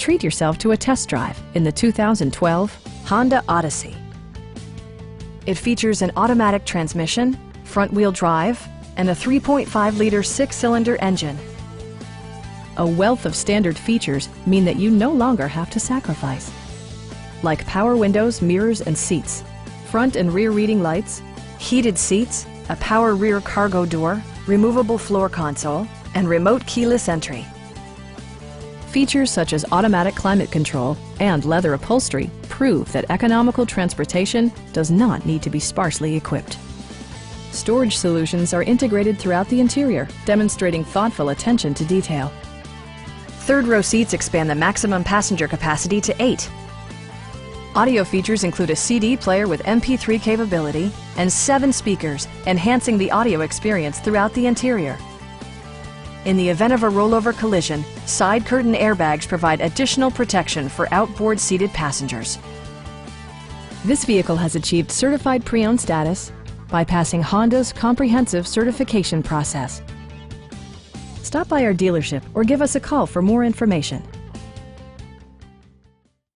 treat yourself to a test drive in the 2012 Honda Odyssey. It features an automatic transmission, front-wheel drive, and a 3.5-liter six-cylinder engine. A wealth of standard features mean that you no longer have to sacrifice, like power windows, mirrors, and seats, front and rear reading lights, heated seats, a power rear cargo door, removable floor console, and remote keyless entry. Features such as automatic climate control and leather upholstery prove that economical transportation does not need to be sparsely equipped. Storage solutions are integrated throughout the interior, demonstrating thoughtful attention to detail. Third-row seats expand the maximum passenger capacity to 8. Audio features include a CD player with MP3 capability and 7 speakers, enhancing the audio experience throughout the interior. In the event of a rollover collision, side curtain airbags provide additional protection for outboard seated passengers. This vehicle has achieved certified pre-owned status by passing Honda's comprehensive certification process. Stop by our dealership or give us a call for more information.